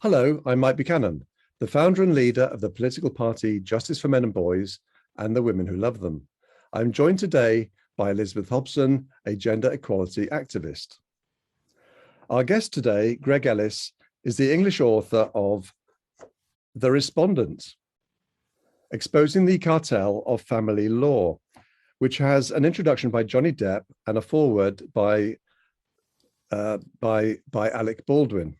Hello, I'm Mike Buchanan, the founder and leader of the political party Justice for Men and Boys and the Women Who Love Them. I'm joined today by Elizabeth Hobson, a gender equality activist. Our guest today, Greg Ellis, is the English author of The Respondent, Exposing the Cartel of Family Law, which has an introduction by Johnny Depp and a foreword by Alec Baldwin.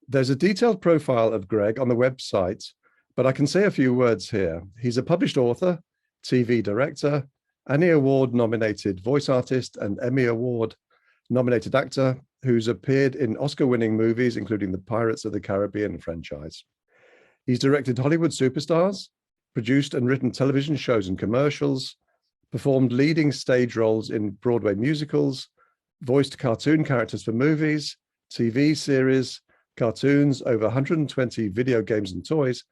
There's a detailed profile of Greg on the website, but I can say a few words here. He's a published author, TV director, Annie Award-nominated voice artist, and Emmy Award-nominated actor who's appeared in Oscar-winning movies, including the Pirates of the Caribbean franchise. He's directed Hollywood superstars, produced and written television shows and commercials, performed leading stage roles in Broadway musicals, voiced cartoon characters for movies, TV series, cartoons, over 120 video games and toys,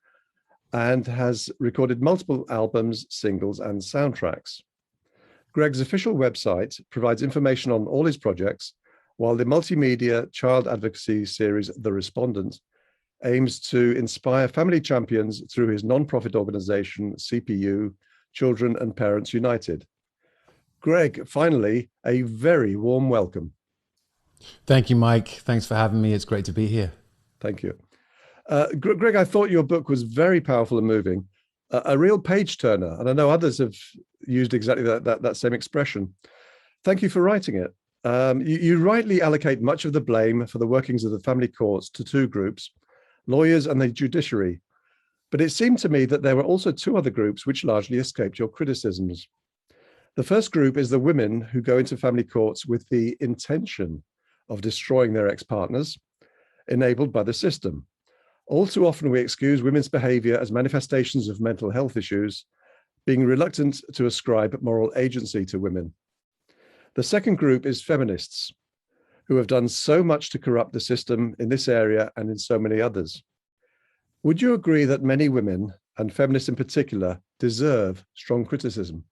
and has recorded multiple albums, singles, and soundtracks. Greg's official website provides information on all his projects, while the multimedia child advocacy series, The Respondent, aims to inspire family champions through his non-profit organization, CPU, Children and Parents United. Greg, finally, a very warm welcome. Thank you, Mike. Thanks for having me. It's great to be here. Thank you. Greg, I thought your book was very powerful and moving, a real page turner. And I know others have used exactly that same expression. Thank you for writing it. You rightly allocate much of the blame for the workings of the family courts to two groups, lawyers and the judiciary. But it seemed to me that there were also two other groups which largely escaped your criticisms. The first group is the women who go into family courts with the intention of destroying their ex-partners, enabled by the system. All too often we excuse women's behavior as manifestations of mental health issues, being reluctant to ascribe moral agency to women. The second group is feminists, who have done so much to corrupt the system in this area and in so many others. Would you agree that many women, and feminists in particular, deserve strong criticism?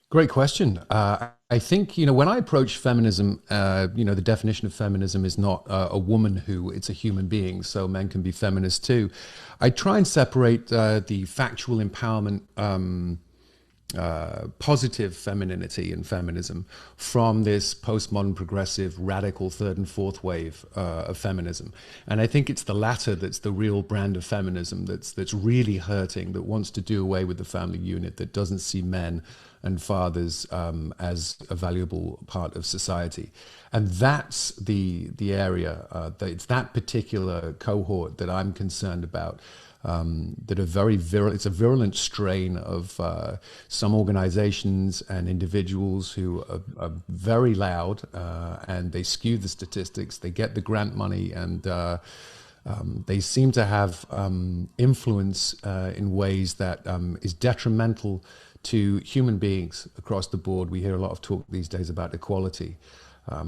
Great question. I think, when I approach feminism, the definition of feminism is not a woman who, it's a human being, so men can be feminists too. I try and separate the factual empowerment, positive femininity and feminism from this postmodern progressive radical third and fourth wave of feminism. And I think it's the latter that's the real brand of feminism that's really hurting, that wants to do away with the family unit, that doesn't see men and fathers as a valuable part of society. And that's the area, it's that particular cohort that I'm concerned about. That are very virulent. It's a virulent strain of some organizations and individuals who are very loud, and they skew the statistics. They get the grant money, and they seem to have influence in ways that is detrimental to human beings across the board. We hear a lot of talk these days about equality. I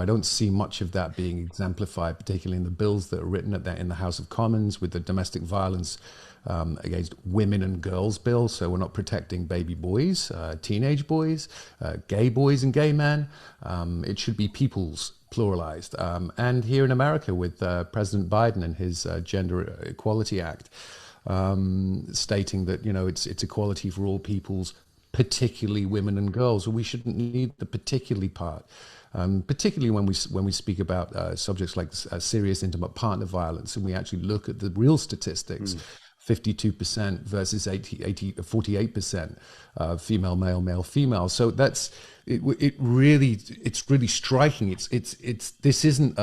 don't see much of that being exemplified, particularly in the bills that are written in the House of Commons, with the domestic violence against women and girls bill. So we're not protecting baby boys, teenage boys, gay boys and gay men. It should be peoples, pluralized. And here in America with President Biden and his Gender Equality Act, stating that, it's equality for all peoples, particularly women and girls. Well, we shouldn't need the particularly part. Particularly when we speak about subjects like serious intimate partner violence, and we actually look at the real statistics, 52% versus 48% female, male, male, female. So that's it's really striking. This isn't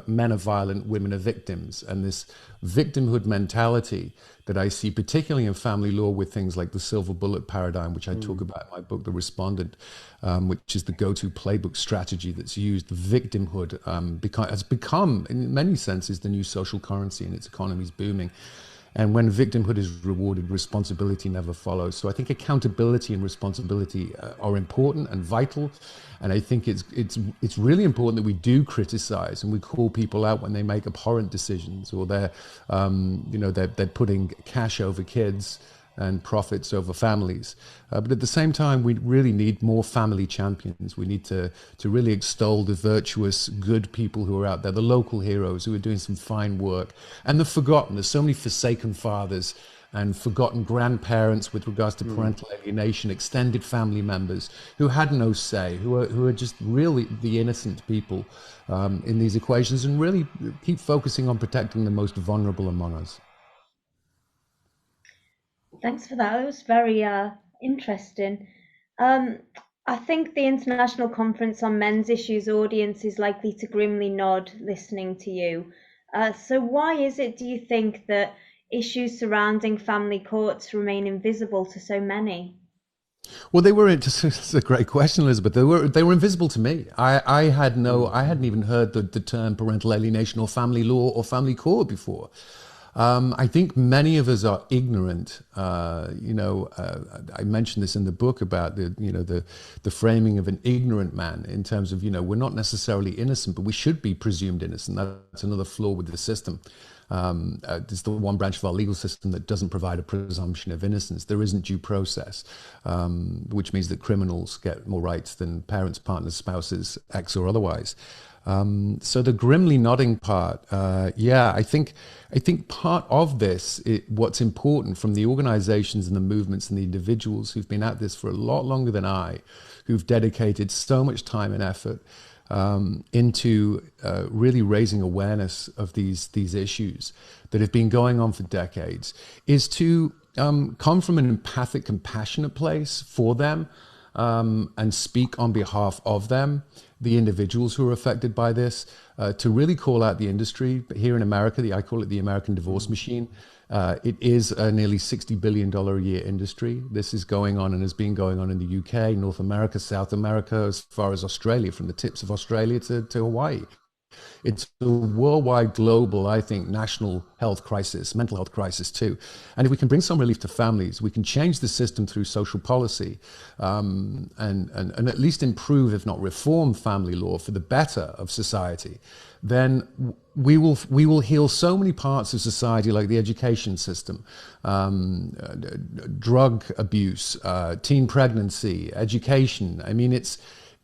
men are violent, women are victims, and this victimhood mentality that I see particularly in family law with things like the silver bullet paradigm, which I talk about in my book, The Respondent, which is the go-to playbook strategy that's used. The victimhood has become, in many senses, the new social currency, and its economy is booming. And when victimhood is rewarded, responsibility never follows. So I think accountability and responsibility are important and vital. And I think it's really important that we do criticize and we call people out when they make abhorrent decisions, or they're putting cash over kids, and profits over families. But at the same time, we really need more family champions. We need to really extol the virtuous, good people who are out there, the local heroes who are doing some fine work, and the forgotten. There's so many forsaken fathers and forgotten grandparents with regards to parental alienation, extended family members who had no say, who are just really the innocent people in these equations, and really keep focusing on protecting the most vulnerable among us. Thanks for that. It was very interesting. I think the International Conference on Men's Issues audience is likely to grimly nod listening to you. So why is it, do you think, that issues surrounding family courts remain invisible to so many? Well, it's a great question, Elizabeth. They were invisible to me. I hadn't even heard the term parental alienation or family law or family court before. I think many of us are ignorant. I mentioned this in the book about the framing of an ignorant man in terms of, we're not necessarily innocent, but we should be presumed innocent. That's another flaw with the system. There's the one branch of our legal system that doesn't provide a presumption of innocence. There isn't due process, which means that criminals get more rights than parents, partners, spouses, ex or otherwise. So the grimly nodding part, I think part of this, what's important from the organizations and the movements and the individuals who've been at this for a lot longer than I, who've dedicated so much time and effort into really raising awareness of these issues that have been going on for decades, is to come from an empathic, compassionate place for them and speak on behalf of them, the individuals who are affected by this, to really call out the industry. But here in America, I call it the American divorce machine. It is a nearly $60 billion a year industry. This is going on and has been going on in the UK, North America, South America, as far as Australia, from the tips of Australia to Hawaii. It's a worldwide, global, I think, national health crisis, mental health crisis too. And if we can bring some relief to families, we can change the system through social policy and at least improve, if not reform, family law for the better of society, then we will heal so many parts of society, like the education system, drug abuse, teen pregnancy, education. I mean, it's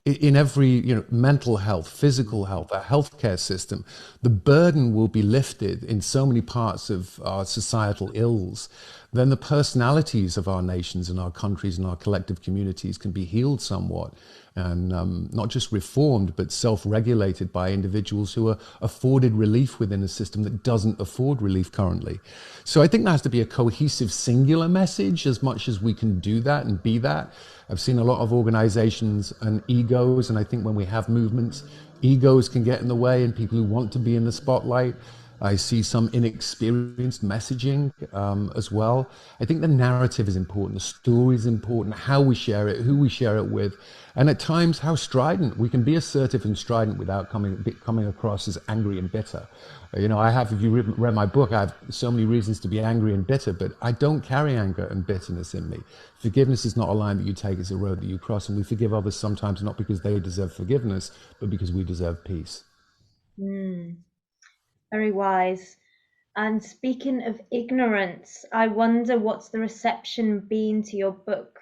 in every, mental health, physical health, our healthcare system. The burden will be lifted in so many parts of our societal ills. Then the personalities of our nations and our countries and our collective communities can be healed somewhat, and not just reformed, but self-regulated by individuals who are afforded relief within a system that doesn't afford relief currently. So I think there has to be a cohesive, singular message as much as we can do that and be that. I've seen a lot of organizations and egos, and I think when we have movements, egos can get in the way and people who want to be in the spotlight. I see some inexperienced messaging as well. I think the narrative is important, the story is important, how we share it, who we share it with, and at times how strident. We can be assertive and strident without coming across as angry and bitter. If you read my book, I have so many reasons to be angry and bitter, but I don't carry anger and bitterness in me. Forgiveness is not a line that you take, it's a road that you cross, and we forgive others sometimes not because they deserve forgiveness, but because we deserve peace. Very wise. And speaking of ignorance, I wonder what's the reception been to your book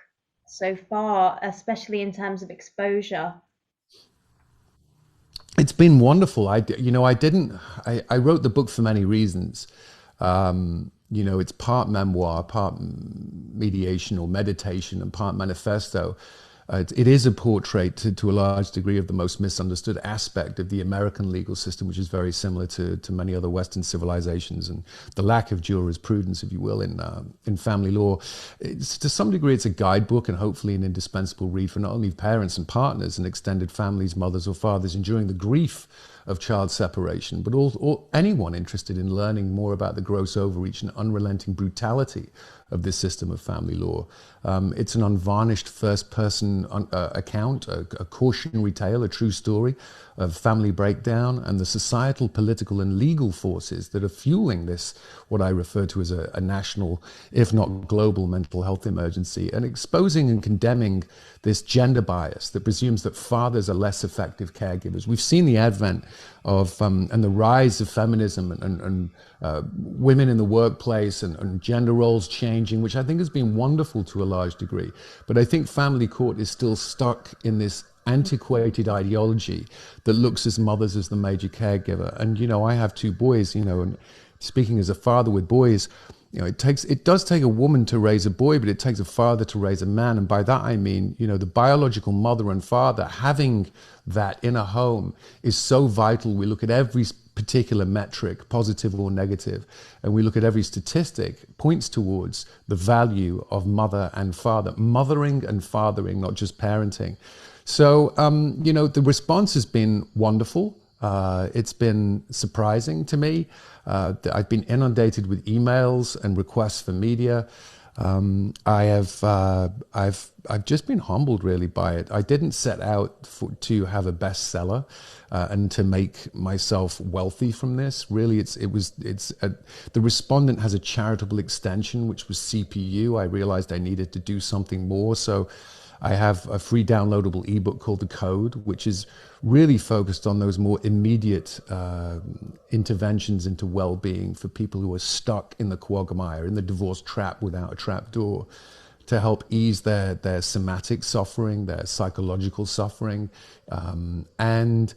so far, especially in terms of exposure? It's been wonderful. I wrote the book for many reasons. It's part memoir, part mediation or meditation, and part manifesto. It is a portrait to a large degree of the most misunderstood aspect of the American legal system, which is very similar to many other Western civilizations, and the lack of jurisprudence, if you will, in family law. To some degree, it's a guidebook and hopefully an indispensable read for not only parents and partners and extended families, mothers or fathers enduring the grief of child separation, but or anyone interested in learning more about the gross overreach and unrelenting brutality of this system of family law. It's an unvarnished first-person account, a cautionary tale, a true story of family breakdown and the societal, political and legal forces that are fueling this, what I refer to as a national, if not global, mental health emergency, and exposing and condemning this gender bias that presumes that fathers are less effective caregivers. We've seen the advent of and the rise of feminism and women in the workplace and gender roles changing changing, which I think has been wonderful to a large degree. But I think family court is still stuck in this antiquated ideology that looks as mothers as the major caregiver. And, you know, I have two boys, you know, and speaking as a father with boys, you know, it does take a woman to raise a boy, but it takes a father to raise a man. And by that, I mean, you know, the biological mother and father having that in a home is so vital. We look at every particular metric, positive or negative, and we look at every statistic points towards the value of mother and father, mothering and fathering, not just parenting. So, you know, the response has been wonderful. It's been surprising to me. I've been inundated with emails and requests for media. I've just been humbled really by it. I didn't set out to have a bestseller and to make myself wealthy from this. Really, the respondent has a charitable extension, which was CPU. I realized I needed to do something more, so I have a free downloadable ebook called The Code, which is really focused on those more immediate interventions into well-being for people who are stuck in the quagmire, in the divorce trap without a trap door, to help ease their somatic suffering, their psychological suffering, and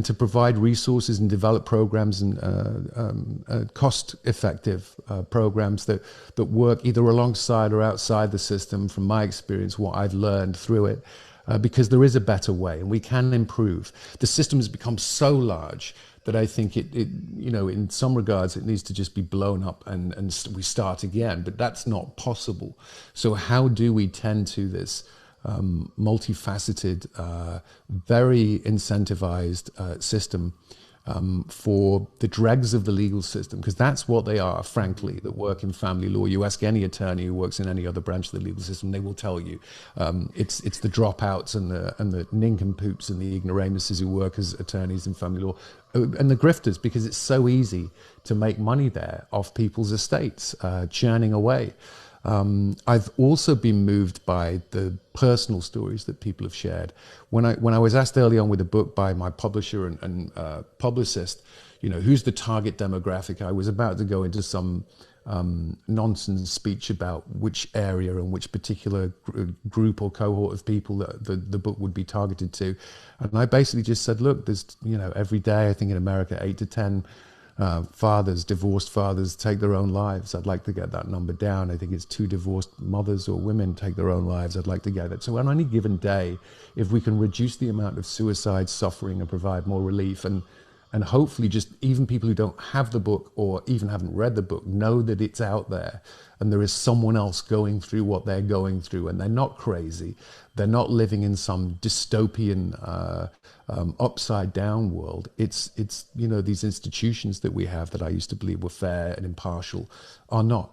to provide resources and develop programs and cost-effective programs that work either alongside or outside the system. From my experience, what I've learned through it, because there is a better way and we can improve. The system has become so large that I think it you know, in some regards, it needs to just be blown up and we start again. But that's not possible. So how do we tend to this multifaceted, very incentivized system for the dregs of the legal system? Because that's what they are, frankly, that work in family law. You ask any attorney who works in any other branch of the legal system, they will tell you it's the dropouts and the nincompoops and the ignoramuses who work as attorneys in family law, and the grifters, because it's so easy to make money there off people's estates, churning away. I've also been moved by the personal stories that people have shared. When I was asked early on with a book by my publisher and publicist, you know, who's the target demographic, I was about to go into some nonsense speech about which area and which particular group or cohort of people that the book would be targeted to. And I basically just said, look, there's, you know, every day, I think in America, 8 to 10 divorced fathers take their own lives. I'd like to get that number down. I think it's 2 divorced mothers or women take their own lives. I'd like to get it. So on any given day, if we can reduce the amount of suicide, suffering, and provide more relief, and hopefully just even people who don't have the book or even haven't read the book know that it's out there and there is someone else going through what they're going through and they're not crazy. They're not living in some dystopian upside down world. It's you know, these institutions that we have that I used to believe were fair and impartial are not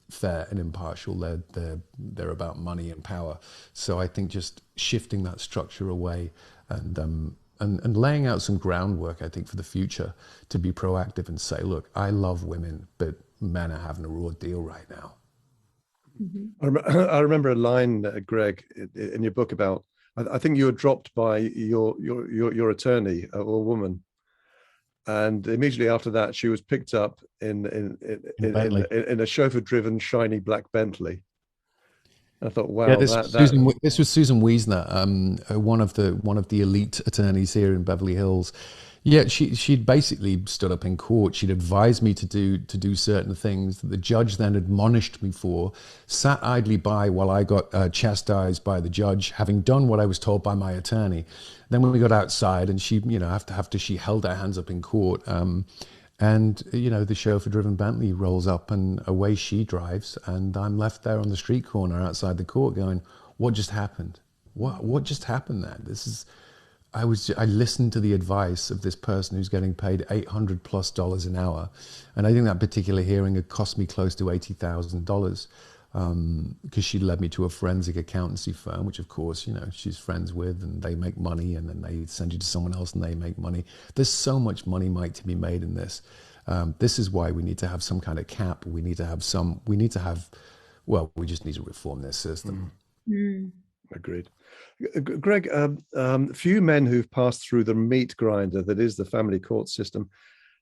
fair and impartial. They're about money and power. So I think just shifting that structure away and laying out some groundwork, I think, for the future to be proactive and say, look, I love women, but men are having a raw deal right now. Mm-hmm. I remember a line, Greg, in your book about, I think you were dropped by your attorney or woman, and immediately after that, she was picked up in a chauffeur-driven shiny black Bentley. I thought, wow, yeah, this was Susan Wiesner, one of the elite attorneys here in Beverly Hills. Yeah, she'd basically stood up in court. She'd advised me to do certain things that the judge then admonished me for, sat idly by while I got chastised by the judge, having done what I was told by my attorney. Then when we got outside, and she, you know, after she held her hands up in court, and, you know, the chauffeur-driven Bentley rolls up and away she drives, and I'm left there on the street corner outside the court going, what just happened? What just happened there? I listened to the advice of this person who's getting paid $800+ an hour. And I think that particular hearing had cost me close to $80,000 because she led me to a forensic accountancy firm, which of course, you know, she's friends with, and they make money, and then they send you to someone else and they make money. There's so much money, Mike, to be made in this. This is why we need to have some kind of cap. We just need to reform this system. Mm. Agreed. Greg, few men who've passed through the meat grinder that is the family court system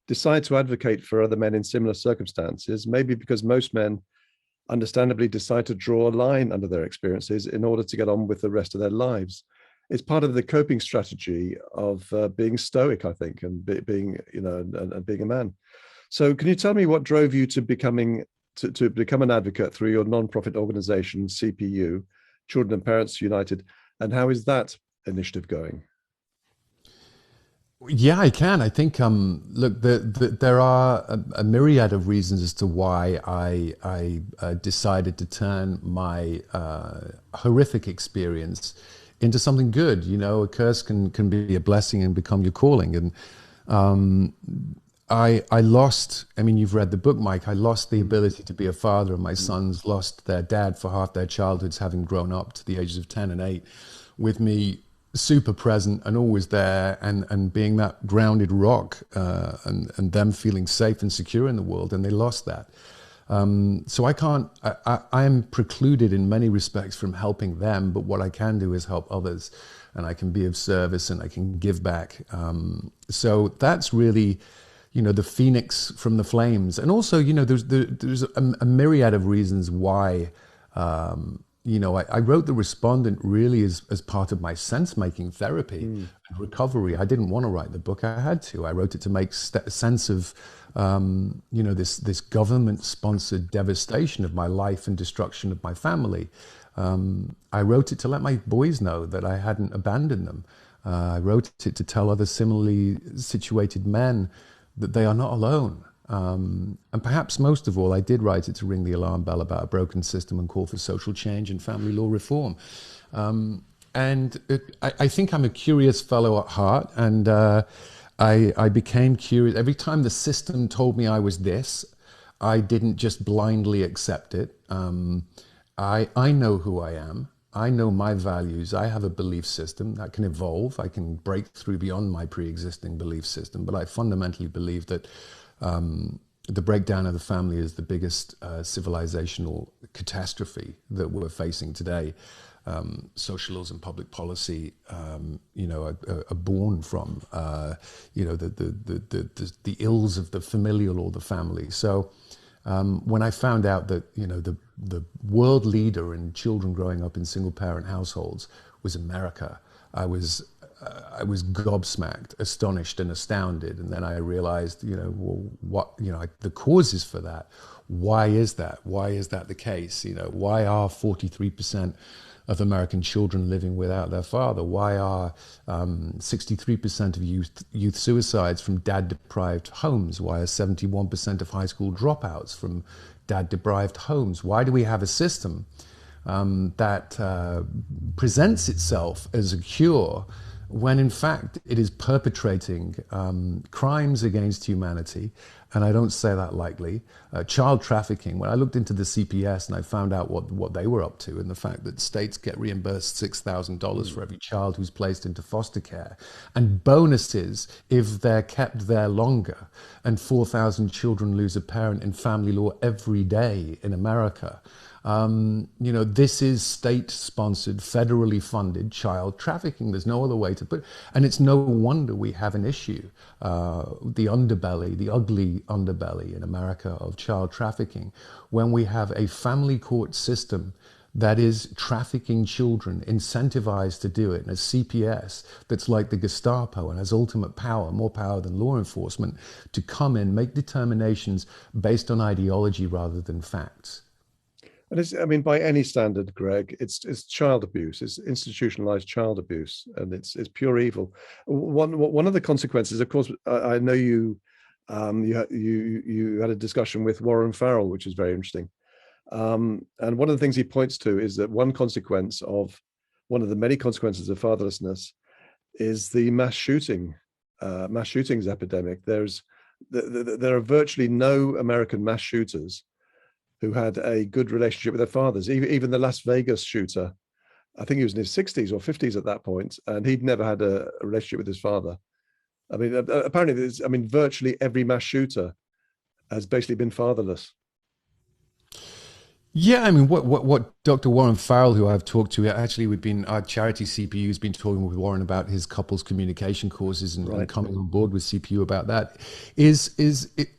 decide to advocate for other men in similar circumstances, maybe because most men understandably decide to draw a line under their experiences in order to get on with the rest of their lives. It's part of the coping strategy of being stoic, I think, and being, and being a man. So can you tell me what drove you to become an advocate through your non-profit organization, CPU, Children and Parents United, and how is that initiative going? Yeah, I can. I think, look, there are a myriad of reasons as to why I decided to turn my horrific experience into something good. You know, a curse can be a blessing and become your calling. And I lost, I mean, you've read the book, Mike, I lost the ability to be a father, and my sons lost their dad for half their childhoods, having grown up to the ages of 10 and 8 with me, super present and always there, and being that grounded rock, and them feeling safe and secure in the world, and they lost that. So I am precluded in many respects from helping them, but what I can do is help others, and I can be of service and I can give back. So that's really, the phoenix from the flames. And also, there's a myriad of reasons why, I wrote The Respondent really as part of my sense-making therapy and recovery. I didn't want to write the book. I had to. I wrote it to make sense of, this government-sponsored devastation of my life and destruction of my family. I wrote it to let my boys know that I hadn't abandoned them. I wrote it to tell other similarly situated men that they are not alone. And perhaps most of all, I did write it to ring the alarm bell about a broken system and call for social change and family law reform. I think I'm a curious fellow at heart, and I became curious. Every time the system told me I was this, I didn't just blindly accept it. I know who I am. I know my values. I have a belief system that can evolve. I can break through beyond my pre-existing belief system. But I fundamentally believe that the breakdown of the family is the biggest civilizational catastrophe that we're facing today. Social laws and public policy, are born from, the ills of the familial or the family. So when I found out that, the world leader in children growing up in single-parent households was America, I was gobsmacked, astonished, and astounded. And then I realized, the causes for that. Why is that? Why is that the case? Why are 43% of American children living without their father? Why are 63% of youth suicides from dad-deprived homes? Why are 71% of high school dropouts from dad-deprived homes? Why do we have a system that presents itself as a cure when in fact it is perpetrating crimes against humanity? And I don't say that lightly. Child trafficking, when I looked into the CPS and I found out what they were up to, and the fact that states get reimbursed $6,000 for every child who's placed into foster care, and bonuses if they're kept there longer, and 4,000 children lose a parent in family law every day in America. This is state-sponsored, federally funded child trafficking. There's no other way to put it. And it's no wonder we have an issue, the underbelly, the ugly underbelly in America of child trafficking, when we have a family court system that is trafficking children, incentivized to do it, and a CPS that's like the Gestapo and has ultimate power, more power than law enforcement, to come in, make determinations based on ideology rather than facts. And by any standard, Greg, it's child abuse. It's institutionalized child abuse, and it's pure evil. One of the consequences, of course, I know you had a discussion with Warren Farrell, which is very interesting. And one of the things he points to is that one of the many consequences of fatherlessness is the mass shootings epidemic. There are virtually no American mass shooters who had a good relationship with their fathers. Even the Las Vegas shooter, I think he was in his 60s or 50s at that point, and he'd never had a relationship with his father. Apparently, virtually every mass shooter has basically been fatherless. Yeah, I mean, what Dr. Warren Farrell, who I've talked to, actually, we've been, our charity CPU has been talking with Warren about his couples communication courses and coming on board with CPU about that,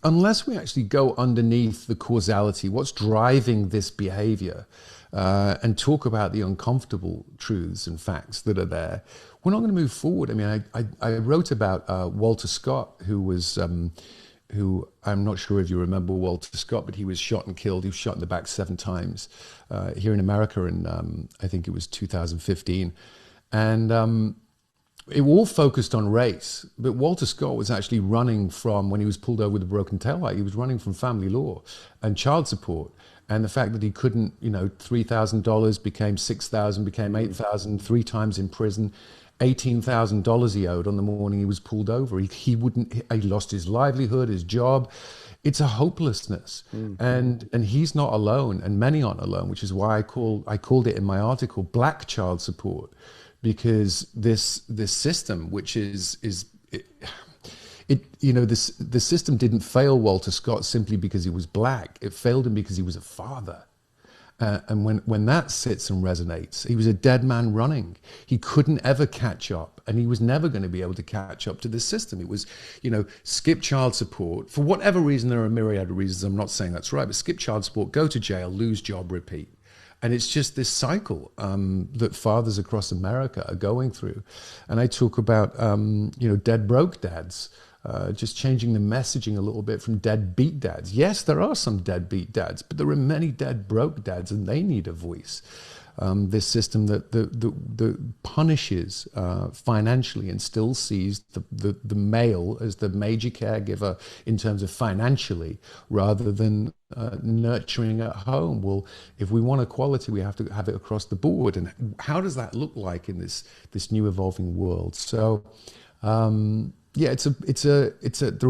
unless we actually go underneath the causality, what's driving this behavior, and talk about the uncomfortable truths and facts that are there, we're not going to move forward. I mean, I wrote about Walter Scott, who I'm not sure if you remember Walter Scott, but he was shot and killed. He was shot in the back 7 times here in America in, I think it was 2015. And it all focused on race. But Walter Scott was actually running from, when he was pulled over with a broken taillight, he was running from family law and child support. And the fact that he couldn't, $3,000 became $6,000, became $8,000, 3 times in prison. $18,000 he owed on the morning he was pulled over. He lost his livelihood, his job. It's a hopelessness. And he's not alone, and many aren't alone, which is why I called it in my article Black child support, because this system, which the system didn't fail Walter Scott simply because he was black. It failed him because he was a father. And when that sits and resonates, he was a dead man running. He couldn't ever catch up, and he was never going to be able to catch up to this system. It was, skip child support. For whatever reason, there are a myriad of reasons. I'm not saying that's right, but skip child support, go to jail, lose job, repeat. And it's just this cycle that fathers across America are going through. And I talk about, dead broke dads. Just changing the messaging a little bit from deadbeat dads. Yes, there are some deadbeat dads, but there are many dead broke dads, and they need a voice. This system that punishes financially and still sees the male as the major caregiver in terms of financially, rather than nurturing at home. Well, if we want equality, we have to have it across the board. And how does that look like in this new evolving world? So. Yeah, there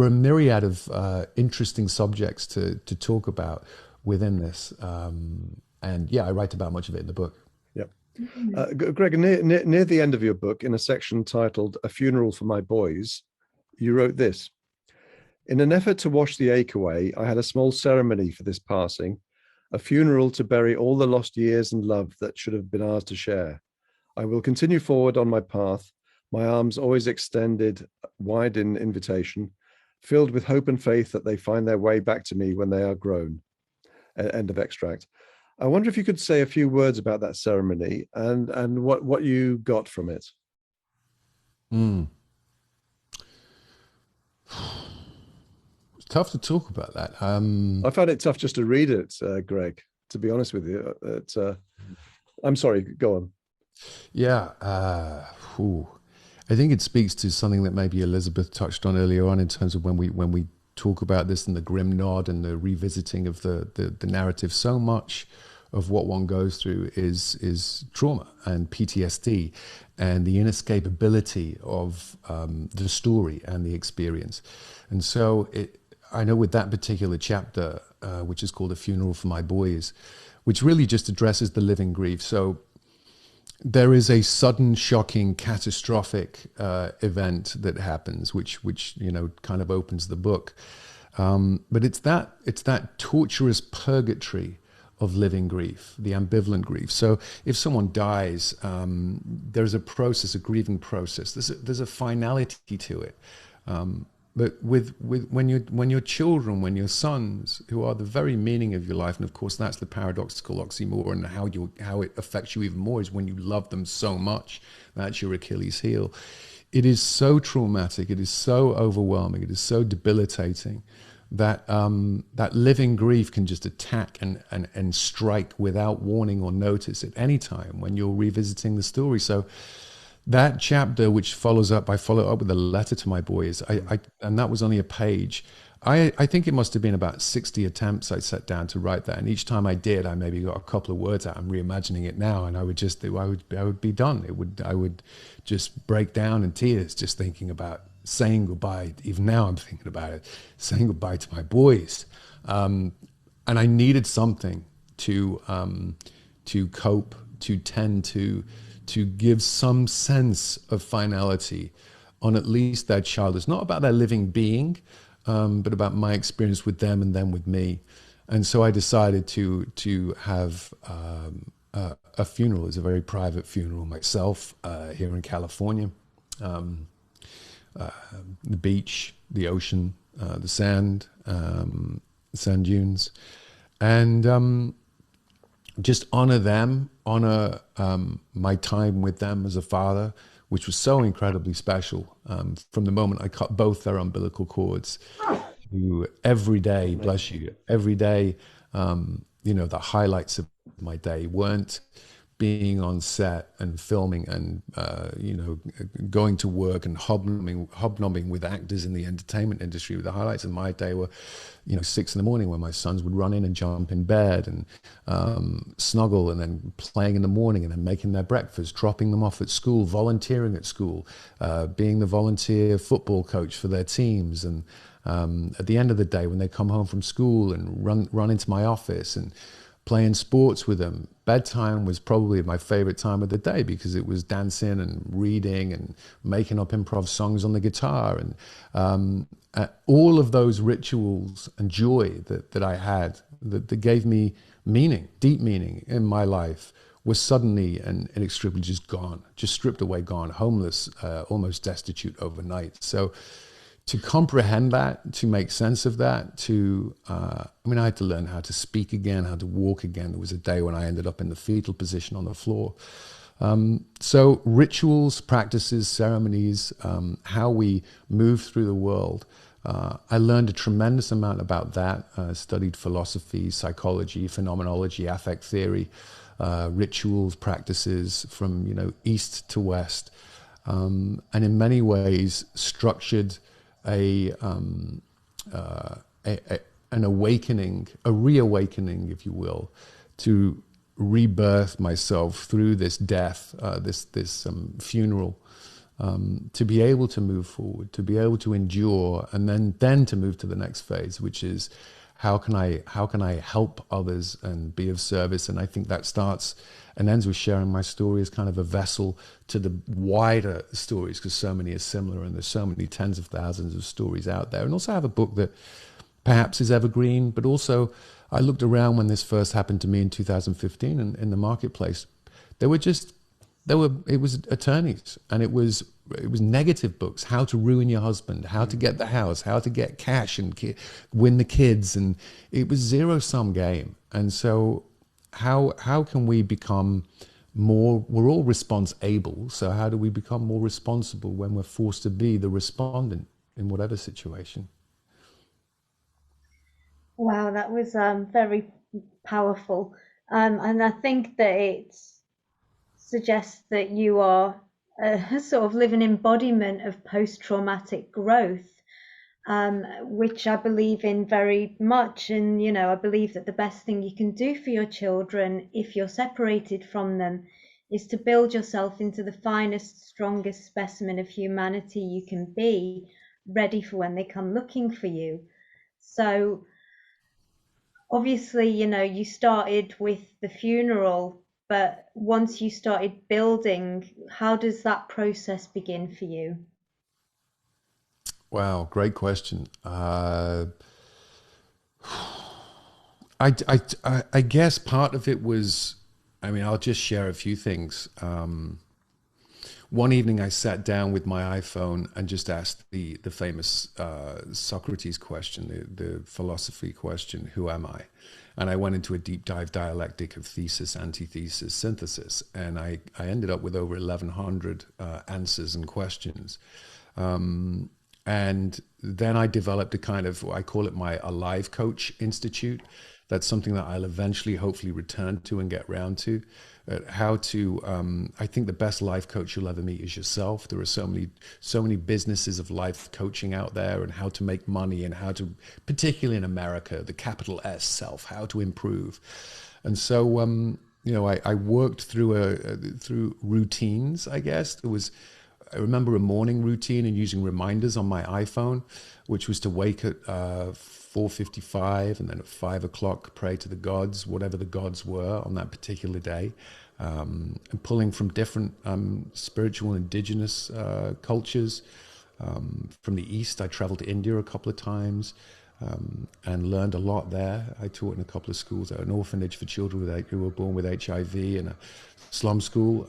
are a myriad of interesting subjects to talk about within this, and yeah, I write about much of it in the book. Yep. Greg, near the end of your book, in a section titled "A Funeral for My Boys," you wrote this: "In an effort to wash the ache away, I had a small ceremony for this passing, a funeral to bury all the lost years and love that should have been ours to share. I will continue forward on my path, my arms always extended wide in invitation, filled with hope and faith that they find their way back to me when they are grown." End of extract. I wonder if you could say a few words about that ceremony and what you got from it. It's tough to talk about that. I found it tough just to read it, Greg, to be honest with you. I'm sorry, go on. Yeah. I think it speaks to something that maybe Elizabeth touched on earlier on in terms of when we talk about this and the grim nod and the revisiting of the narrative. So much of what one goes through is trauma and PTSD and the inescapability of the story and the experience. And so I know with that particular chapter, which is called A Funeral for My Boys, which really just addresses the living grief. So there is a sudden, shocking, catastrophic event that happens, which kind of opens the book. But it's that torturous purgatory of living grief, the ambivalent grief. So if someone dies, there's a process, a grieving process. There's a finality to it. But when your children, when your sons, who are the very meaning of your life, and of course that's the paradoxical oxymoron, and how it affects you even more is when you love them so much, that's your Achilles heel. It is so traumatic, it is so overwhelming, it is so debilitating that that living grief can just attack and strike without warning or notice at any time when you're revisiting the story. So that chapter, which I follow up with a letter to my boys, and that was only a page. I think it must have been about 60 attempts I sat down to write that, and each time I did, I maybe got a couple of words out. I'm reimagining it now, and I would be done. I would just break down in tears just thinking about saying goodbye. Even now, I'm thinking about it, saying goodbye to my boys, and I needed something to cope, to tend to give some sense of finality on at least their child. It's not about their living being, but about my experience with them and them with me. And so I decided to have a funeral. It's a very private funeral myself here in California. The beach, the ocean, the sand dunes, and just honor them, honor my time with them as a father, which was so incredibly special. From the moment I cut both their umbilical cords, to every day, bless you, every day, the highlights of my day weren't being on set and filming and, going to work and hobnobbing with actors in the entertainment industry. The highlights of my day were, 6 in the morning when my sons would run in and jump in bed and snuggle, and then playing in the morning, and then making their breakfast, dropping them off at school, volunteering at school, being the volunteer football coach for their teams. And at the end of the day, when they come home from school and run into my office and playing sports with them. Bedtime was probably my favorite time of the day because it was dancing and reading and making up improv songs on the guitar. And all of those rituals and joy that I had that gave me meaning, deep meaning in my life, was suddenly and inextricably just gone, just stripped away, gone, homeless, almost destitute overnight. So to comprehend that, to make sense of that, I had to learn how to speak again, how to walk again. There was a day when I ended up in the fetal position on the floor. So rituals, practices, ceremonies, how we move through the world. I learned a tremendous amount about that. Studied philosophy, psychology, phenomenology, affect theory, rituals, practices from east to west, and in many ways structured an awakening, a reawakening, if you will, to rebirth myself through this death, this funeral, to be able to move forward, to be able to endure, and then to move to the next phase, which is how can I help others and be of service. And I think that starts and ends with sharing my story as kind of a vessel to the wider stories, because so many are similar and there's so many tens of thousands of stories out there. And also I have a book that perhaps is evergreen, but also I looked around when this first happened to me in 2015 and in the marketplace. It was attorneys, and it was negative books, how to ruin your husband, how to get the house, how to get cash and win the kids. And it was zero-sum game. And so how can we become more, we're all response-able, so how do we become more responsible when we're forced to be the respondent in whatever situation? Wow, that was very powerful. And I think that it suggests that you are a sort of living embodiment of post-traumatic growth, which I believe in very much. And, I believe that the best thing you can do for your children if you're separated from them is to build yourself into the finest, strongest specimen of humanity you can be, ready for when they come looking for you. So obviously, you started with the funeral, but once you started building, how does that process begin for you? Wow, great question. I guess part of it was, I'll just share a few things. One evening I sat down with my iPhone and just asked the famous Socrates question, the philosophy question, who am I? And I went into a deep dive dialectic of thesis, antithesis, synthesis. And I ended up with over 1,100 answers and questions. And then I developed a kind of, I call it my Alive Coach Institute. That's something that I'll eventually, hopefully, return to and get round to. How to, I think the best life coach you'll ever meet is yourself. There are so many businesses of life coaching out there, and how to make money, and how to, particularly in America, the capital S, self, how to improve. And so, I worked through routines, I guess. I remember a morning routine and using reminders on my iPhone, which was to wake at 4:55 and then at 5 o'clock pray to the gods, whatever the gods were on that particular day, and pulling from different spiritual indigenous cultures. From the East, I traveled to India a couple of times. and learned a lot there. I taught in a couple of schools, an orphanage for children who were born with HIV, and a slum school.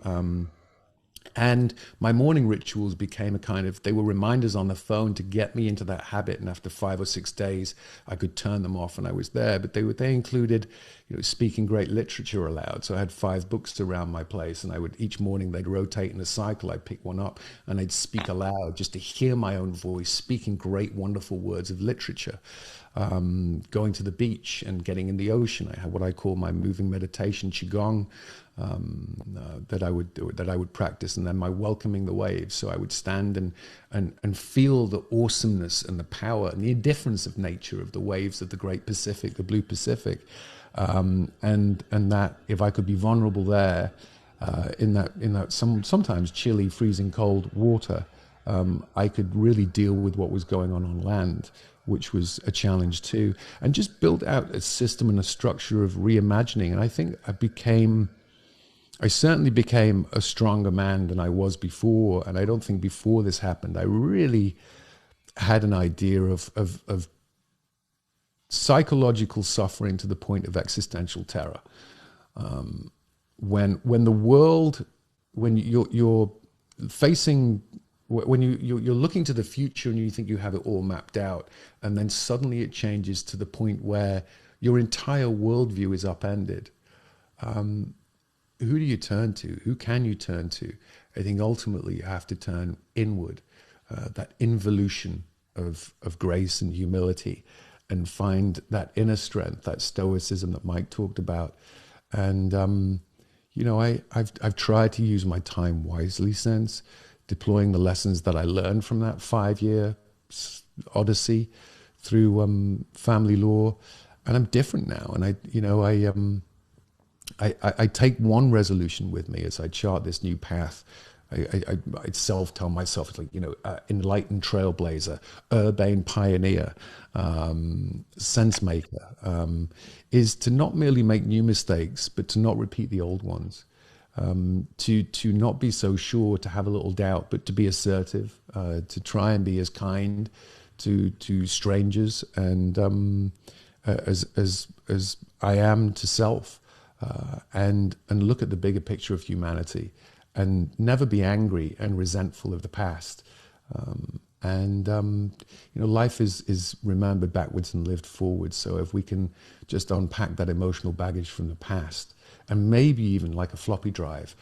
And my morning rituals became they were reminders on the phone to get me into that habit. And after 5 or 6 days, I could turn them off and I was there. But they included, speaking great literature aloud. So I had 5 books around my place, and each morning they'd rotate in a cycle. I'd pick one up and I'd speak aloud just to hear my own voice, speaking great, wonderful words of literature. Going to the beach and getting in the ocean. I had what I call my moving meditation, qigong, that I would practice, and then my welcoming the waves. So I would stand and feel the awesomeness and the power and the indifference of nature, of the waves of the Great Pacific, the Blue Pacific, and that if I could be vulnerable there, in that sometimes chilly, freezing cold water, I could really deal with what was going on land, which was a challenge too, and just built out a system and a structure of reimagining. And I think I certainly became a stronger man than I was before. And I don't think before this happened, I really had an idea of psychological suffering to the point of existential terror. When the world, when you're facing, when you're looking to the future and you think you have it all mapped out, and then suddenly it changes to the point where your entire worldview is upended. Who do you turn to? Who can you turn to? I think ultimately you have to turn inward, that involution of grace and humility, and find that inner strength, that stoicism that Mike talked about. And I've tried to use my time wisely since, deploying the lessons that I learned from that 5-year odyssey through family law, and I'm different now. And I take one resolution with me as I chart this new path. I'd tell myself, it's like, enlightened trailblazer, urbane pioneer, sense maker, is to not merely make new mistakes, but to not repeat the old ones. To not be so sure, to have a little doubt, but to be assertive, to try and be as kind to strangers and as I am to self, and look at the bigger picture of humanity, and never be angry and resentful of the past. Life is remembered backwards and lived forwards. So if we can just unpack that emotional baggage from the past, and maybe even like a floppy drive,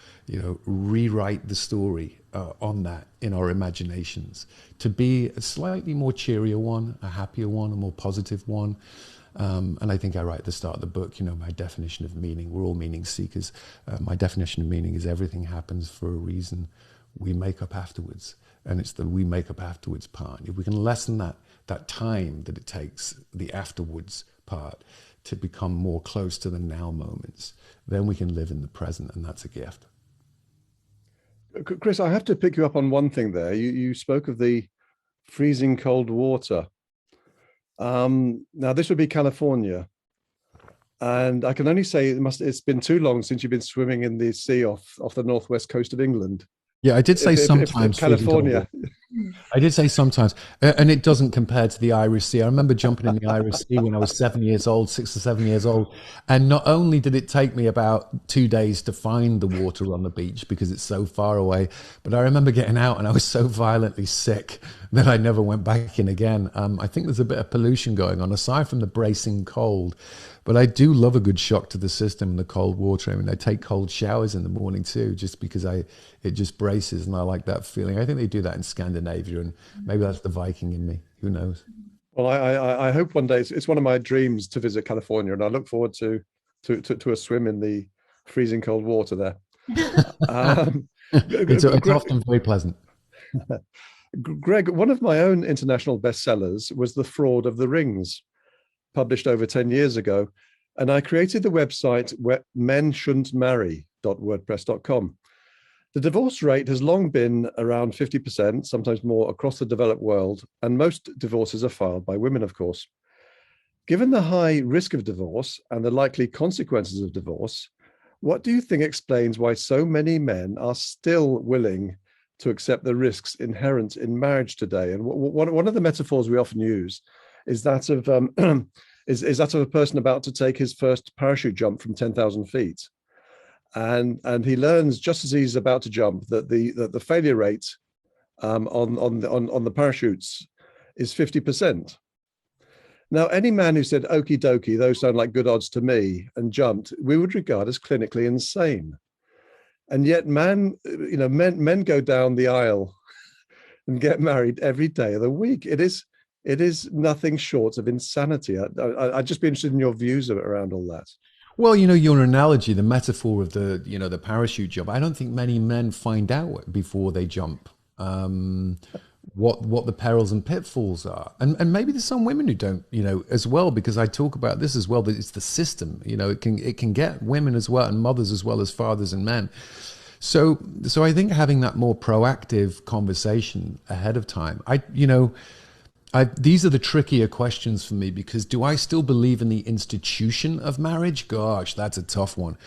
rewrite the story on that in our imaginations to be a slightly more cheerier one, a happier one, a more positive one. And I think I write at the start of the book, my definition of meaning. We're all meaning seekers. My definition of meaning is everything happens for a reason. We make up afterwards. And it's the we make up afterwards part. If we can lessen that time that it takes, the afterwards part, to become more close to the now moments, then we can live in the present, and that's a gift. Chris, I have to pick you up on one thing there. You spoke of the freezing cold water. Now this would be California, and I can only say it's been too long since you've been swimming in the sea off the northwest coast of England. Yeah, I did say sometimes. California. I did say sometimes, and it doesn't compare to the Irish Sea. I remember jumping in the Irish Sea when I was 6 or 7 years old. And not only did it take me about 2 days to find the water on the beach because it's so far away, but I remember getting out and I was so violently sick that I never went back in again. I think there's a bit of pollution going on, aside from the bracing cold. But I do love a good shock to the system and the cold water. I mean, I take cold showers in the morning too, just because it just braces, and I like that feeling. I think they do that in Scandinavia, and maybe that's the Viking in me. Who knows? Well, I hope one day, it's one of my dreams to visit California, and I look forward to a swim in the freezing cold water there. It's often very pleasant. Greg, one of my own international bestsellers was The Fraud of the Rings, published over 10 years ago. And I created the website menshouldn'tmarry.wordpress.com. The divorce rate has long been around 50%, sometimes more, across the developed world, and most divorces are filed by women, of course. Given the high risk of divorce and the likely consequences of divorce, what do you think explains why so many men are still willing to accept the risks inherent in marriage today? And one of the metaphors we often use is that of is that of a person about to take his first parachute jump from 10,000 feet, and he learns just as he's about to jump that the failure rate on the parachutes is 50%. Now, any man who said "okie dokie," those sound like good odds to me, and jumped, we would regard as clinically insane. And yet, men go down the aisle and get married every day of the week. It is nothing short of insanity. I'd just be interested in your views around all that. Well, your analogy, the metaphor of the parachute jump, I don't think many men find out before they jump what the perils and pitfalls are. And maybe there's some women who don't, as well, because I talk about this as well, that it's the system, it can get women as well, and mothers as well as fathers and men. So I think having that more proactive conversation ahead of time, these are the trickier questions for me, because do I still believe in the institution of marriage? Gosh, that's a tough one.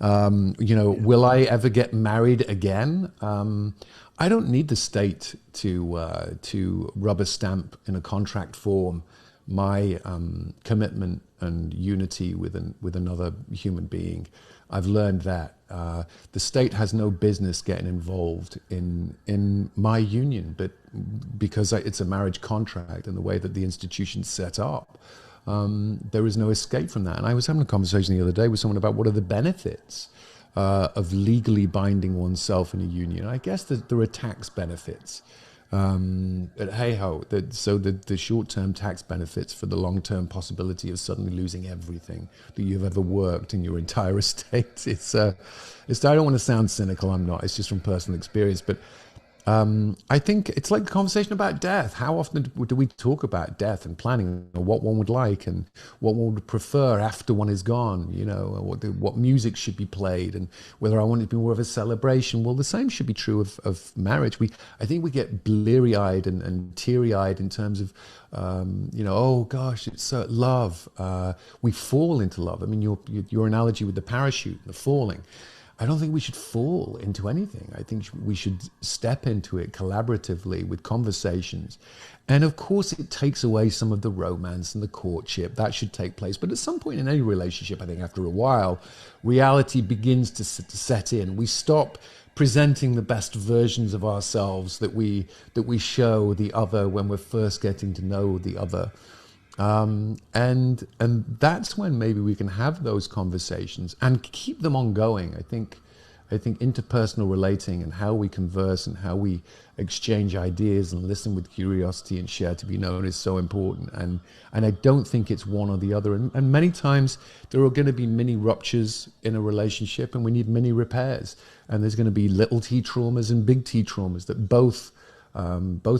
Will I ever get married again? I don't need the state to rubber stamp in a contract form my commitment and unity with another human being. I've learned that the state has no business getting involved in my union, but because it's a marriage contract and the way that the institution's set up, there is no escape from that. And I was having a conversation the other day with someone about what are the benefits of legally binding oneself in a union. I guess that there are tax benefits. But hey-ho, the short-term tax benefits for the long-term possibility of suddenly losing everything that you've ever worked in your entire estate. I don't want to sound cynical, I'm not. It's just from personal experience. But I think it's like the conversation about death. How often do we talk about death and planning, or what one would like and what one would prefer after one is gone, what music should be played, and whether I want it to be more of a celebration. Well, the same should be true of marriage. I think we get bleary-eyed and teary-eyed in terms of, oh gosh, it's love. We fall into love. I mean, your analogy with the parachute, the falling. I don't think we should fall into anything. I think we should step into it collaboratively with conversations. And of course, it takes away some of the romance and the courtship. That should take place. But at some point in any relationship, I think after a while, reality begins to set in. We stop presenting the best versions of ourselves that we show the other when we're first getting to know the other. And that's when maybe we can have those conversations and keep them ongoing. I think interpersonal relating and how we converse and how we exchange ideas and listen with curiosity and share to be known is so important. And I don't think it's one or the other. And many times there are going to be mini ruptures in a relationship, and we need mini repairs. And there's going to be little T traumas and big T traumas that both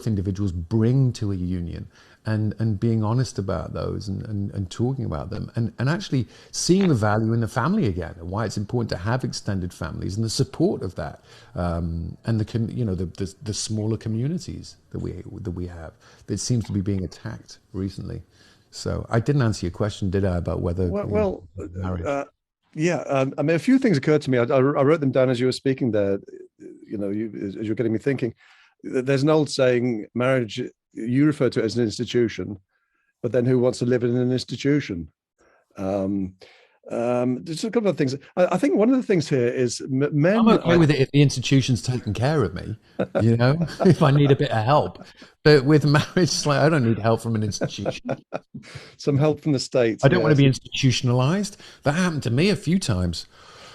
individuals bring to a union. And being honest about those and talking about them and actually seeing the value in the family again, and why it's important to have extended families and the support of that, and the smaller communities that we have that seems to be being attacked recently. So I didn't answer your question, did I, about whether marriage? I mean, a few things occurred to me. I wrote them down as you were speaking there. As you're getting me thinking. There's an old saying, marriage, you refer to it as an institution, but then who wants to live in an institution? Just a couple of things. I think one of the things here is men. I'm okay with it if the institution's taking care of me, if I need a bit of help. But with marriage, it's like, I don't need help from an institution. Some help from the state. I don't want to be institutionalized. That happened to me a few times.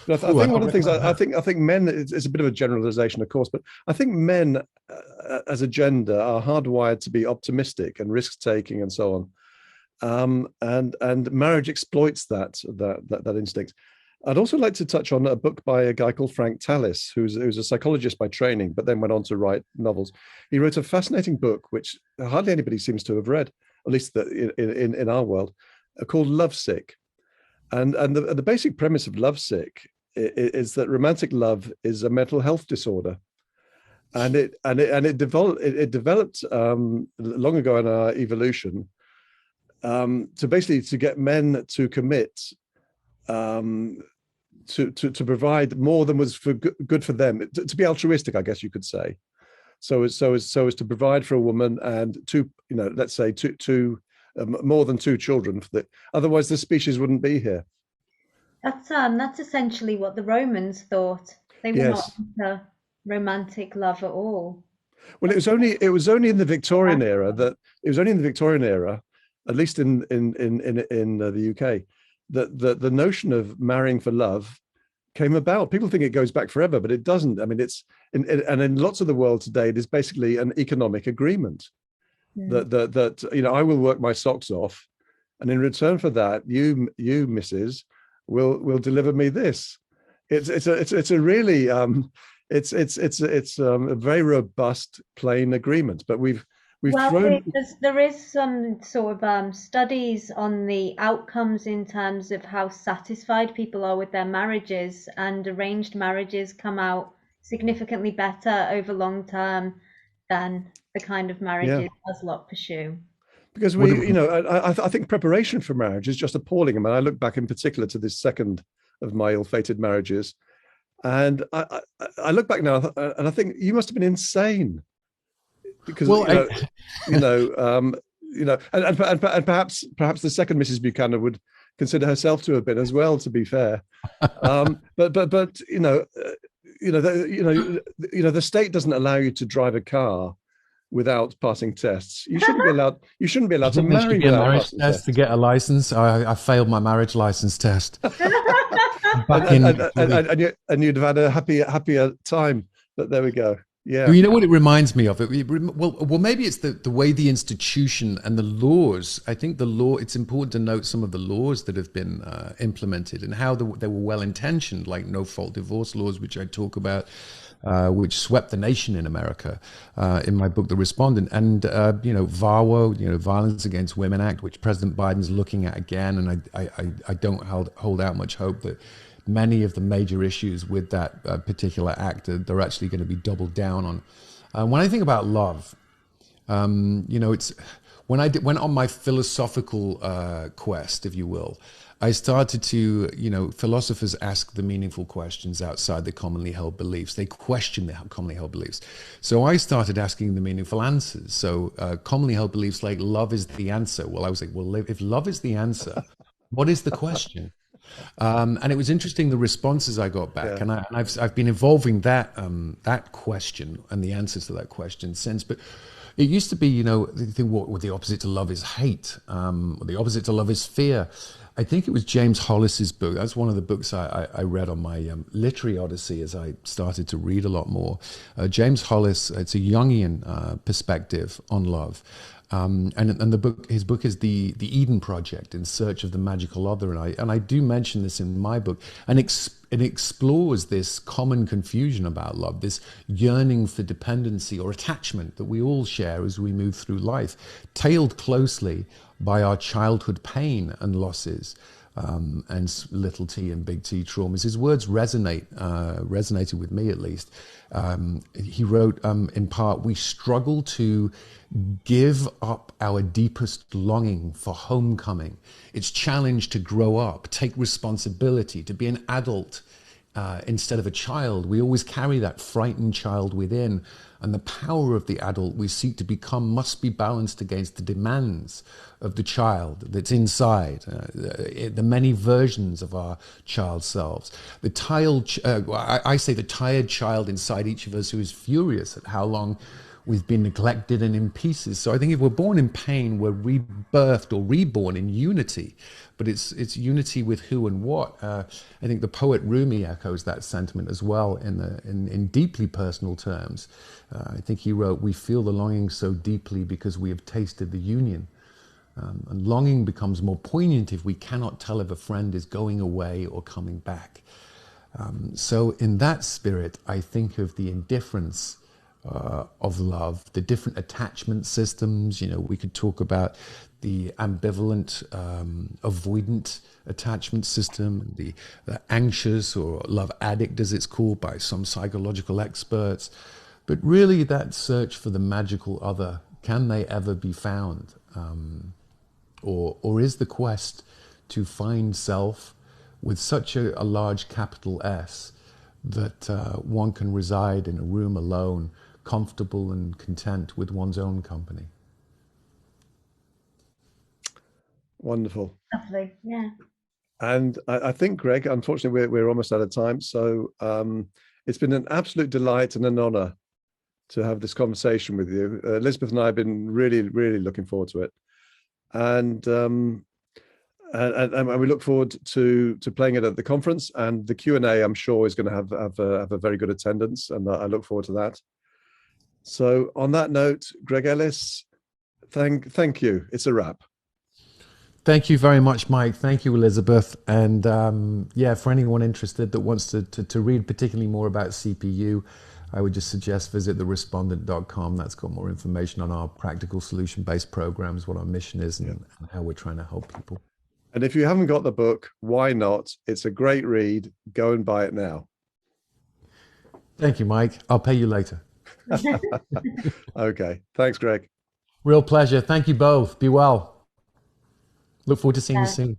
But I think one of the things I think men, it's a bit of a generalization, of course, but I think men as a gender are hardwired to be optimistic and risk taking and so on. And marriage exploits that instinct. I'd also like to touch on a book by a guy called Frank Tallis, who's a psychologist by training, but then went on to write novels. He wrote a fascinating book, which hardly anybody seems to have read, at least in our world, called Lovesick. And the basic premise of Lovesick is that romantic love is a mental health disorder, and it developed long ago in our evolution to get men to commit to provide more than was good for them, to be altruistic, I guess you could say. So as to provide for a woman and to let's say to more than 2 children. Otherwise, the species wouldn't be here. That's essentially what the Romans thought. They were not Yes. into romantic love at all. Well, it was only in the Victorian era at least in the UK, that the notion of marrying for love came about. People think it goes back forever, but it doesn't. I mean, and in lots of the world today, it is basically an economic agreement that I will work my socks off, and in return for that, you Mrs. will deliver me this. It's a really it's a very robust, plain agreement. But we've thrown. There is some sort of studies on the outcomes in terms of how satisfied people are with their marriages, and arranged marriages come out significantly better over long term than the kind of marriages Haslop pursue. Because I think preparation for marriage is just appalling. I mean, I look back in particular to this second of my ill-fated marriages, and I look back now and I think you must have been insane. Because and perhaps the second Mrs. Buchanan would consider herself to have been as well, to be fair. But the state doesn't allow you to drive a car without passing tests. You shouldn't be allowed to marry without a marriage passing test tests. to get a license. I failed my marriage license test. And you'd have had a happier time. But there we go. Yeah. You know what it reminds me of? Well, maybe it's the way the institution and the laws. I think it's important to note some of the laws that have been implemented and how they were well intentioned, like no-fault divorce laws, which I talk about, which swept the nation in America in my book, The Respondent, and VAWA, Violence Against Women Act, which President Biden's looking at again, and I don't hold out much hope that many of the major issues with that particular act they're actually going to be doubled down on. When I think about love, it's when I went on my philosophical quest, if you will, I started to, philosophers ask the meaningful questions outside the commonly held beliefs. They question the commonly held beliefs. So I started asking the meaningful answers. So commonly held beliefs like love is the answer. Well, I was like, well, if love is the answer, what is the question? And it was interesting the responses I got back, and I've been evolving that question and the answers to that question since. But it used to be, what the opposite to love is hate, or the opposite to love is fear. I think it was James Hollis's book. That's one of the books I read on my literary odyssey as I started to read a lot more. James Hollis, it's a Jungian perspective on love. And his book is the Eden Project, In Search of the Magical Other, and I do mention this in my book, and it explores this common confusion about love, this yearning for dependency or attachment that we all share as we move through life, tailed closely by our childhood pain and losses, and little t and big T traumas. His words resonated with me, at least. He wrote, in part, we struggle to give up our deepest longing for homecoming. It's challenge to grow up, take responsibility, to be an adult instead of a child. We always carry that frightened child within, and the power of the adult we seek to become must be balanced against the demands of the child that's inside, the many versions of our child selves. I say the tired child inside each of us who is furious at how long we've been neglected and in pieces. So I think if we're born in pain, we're rebirthed or reborn in unity, but it's unity with who and what. I think the poet Rumi echoes that sentiment as well in deeply personal terms. I think he wrote, we feel the longing so deeply because we have tasted the union. And longing becomes more poignant if we cannot tell if a friend is going away or coming back. So in that spirit, I think of the indifference of love, the different attachment systems. We could talk about the ambivalent, avoidant attachment system, the anxious or love addict, as it's called by some psychological experts. But really that search for the magical other, can they ever be found? Or is the quest to find self with such a large capital S that one can reside in a room alone, comfortable and content with one's own company? Wonderful. Lovely. Yeah. And I think, Greg, unfortunately, we're almost out of time. So it's been an absolute delight and an honor to have this conversation with you. Elizabeth and I have been really, really looking forward to it. And we look forward to playing it at the conference, and the Q&A, I'm sure, is going to have a very good attendance, and I look forward to that. So on that note, Greg Ellis, thank you. It's a wrap. Thank you very much, Mike. Thank you, Elizabeth. And yeah, for anyone interested that wants to read particularly more about CPU, I would just suggest visit therespondent.com. That's got more information on our practical solution-based programs, what our mission is, and how we're trying to help people. And if you haven't got the book, why not? It's a great read. Go and buy it now. Thank you, Mike. I'll pay you later. Okay. Thanks, Greg. Real pleasure. Thank you both. Be well. Look forward to seeing you soon.